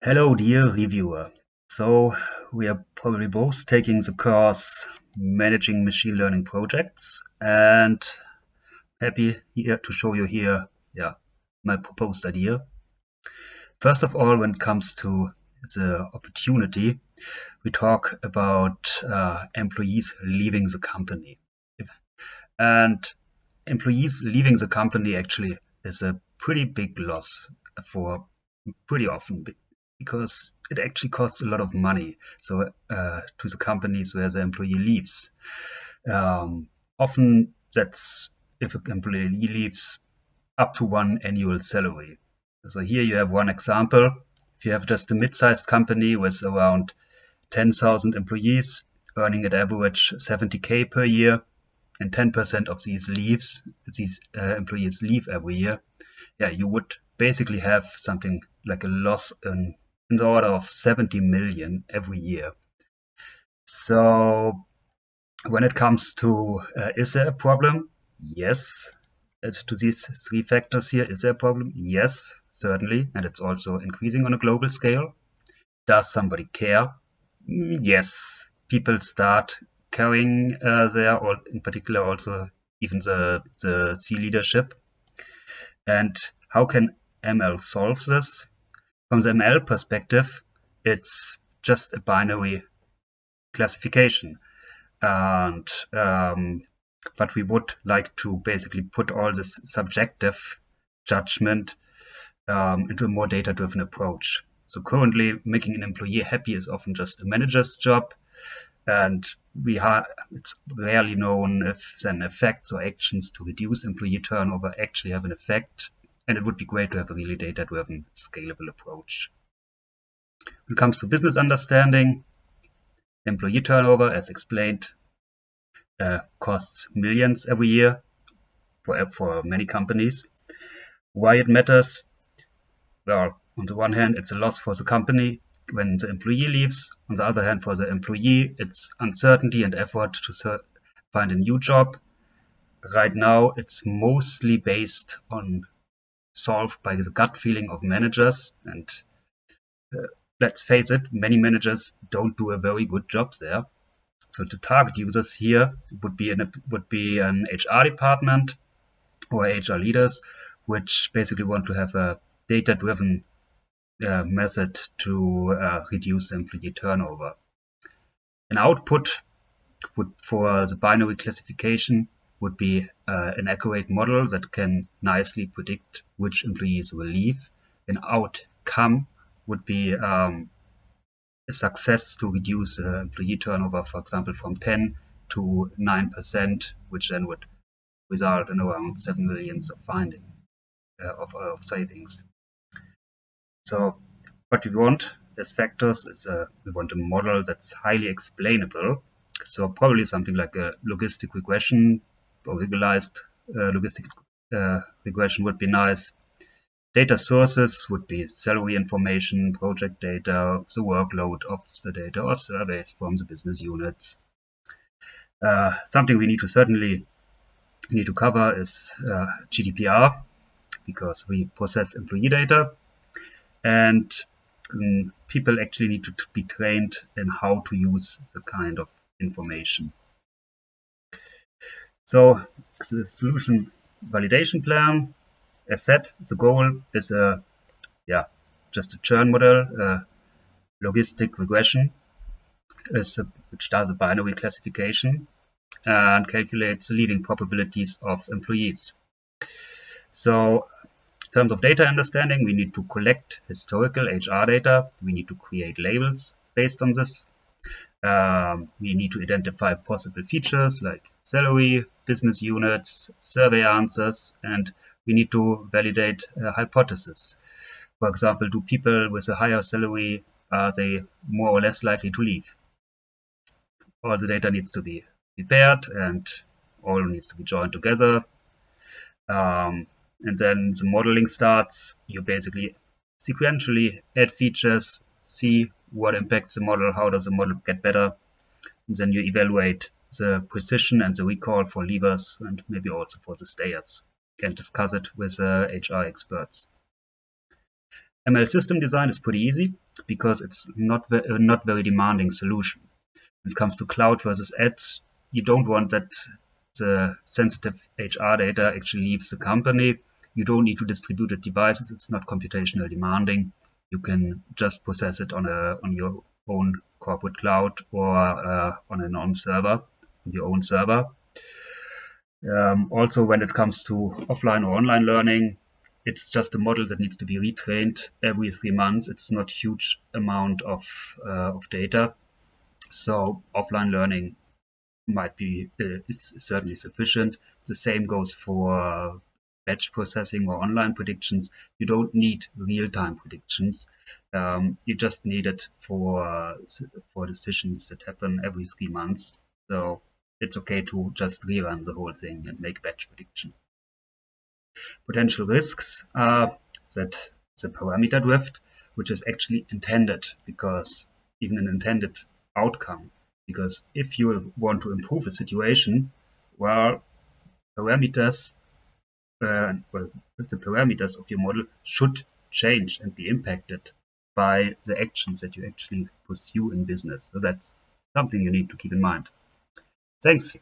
Hello, dear reviewer. So, we are probably both taking the course Managing Machine Learning Projects, and happy here to show you here, my proposed idea. First of all, when it comes to the opportunity, we talk about employees leaving the company. And employees leaving the company actually is a pretty big loss for pretty often because it actually costs a lot of money. So to the companies where the employee leaves, often that's if an employee leaves up to one annual salary. So here you have one example. If you have just a mid-sized company with around 10,000 employees earning at average 70K per year, and 10% of these employees leave every year, you would basically have something like a loss in the order of 70 million every year. So when it comes to is there a problem? Yes. To these three factors here, is there a problem? Yes, certainly. And it's also increasing on a global scale. Does somebody care? Yes. People start caring there, or in particular also even the C leadership. And how can ML solve this? From the ML perspective, it's just a binary classification. And but we would like to basically put all this subjective judgment into a more data-driven approach. So currently, making an employee happy is often just a manager's job, and it's rarely known if then effects or actions to reduce employee turnover actually have an effect. And it would be great to have a really data-driven, scalable approach. When it comes to business understanding, employee turnover, as explained, costs millions every year for many companies. Why it matters? Well, on the one hand, it's a loss for the company when the employee leaves. On the other hand, for the employee, it's uncertainty and effort to find a new job. Right now, it's mostly based on solved by the gut feeling of managers. And let's face it, many managers don't do a very good job there. So the target users here would be an HR department or HR leaders, which basically want to have a data-driven method to reduce employee turnover. An output for the binary classification would be an accurate model that can nicely predict which employees will leave. An outcome would be a success to reduce employee turnover, for example, from 10 to 9%, which then would result in around 7 million of savings. So what we want as factors is we want a model that's highly explainable. So probably something like a logistic regression or regularized logistic regression would be nice. Data sources would be salary information, project data, the workload of the data, or surveys from the business units. Something we certainly need to cover is GDPR, because we process employee data, and people actually need to be trained in how to use the kind of information. So the solution validation plan, as said, the goal is just a churn model, logistic regression, which does a binary classification and calculates the leading probabilities of employees. So in terms of data understanding, we need to collect historical HR data. We need to create labels based on this. We need to identify possible features like salary, business units, survey answers, and we need to validate a hypothesis. For example, do people with a higher salary, are they more or less likely to leave? All the data needs to be prepared and all needs to be joined together. And then the modeling starts. You basically sequentially add features, see what impacts the model, how does the model get better. And then you evaluate the precision and the recall for leavers and maybe also for the stayers, and discuss it with HR experts. ML system design is pretty easy because it's not very demanding solution. When it comes to cloud versus edge, you don't want that the sensitive HR data actually leaves the company. You don't need to distribute devices. It's not computational demanding. You can just process it on your own corporate cloud or on your own server. Also, when it comes to offline or online learning, it's just a model that needs to be retrained every 3 months. It's not huge amount of data, so offline learning might be is certainly sufficient. The same goes for batch processing or online predictions. You don't need real-time predictions. You just need it for decisions that happen every 3 months. So it's okay to just rerun the whole thing and make batch prediction. Potential risks are that the parameter drift, which is actually intended because even an intended outcome, because if you want to improve a situation, well, parameters, the parameters of your model should change and be impacted by the actions that you actually pursue in business. So that's something you need to keep in mind. Thanks.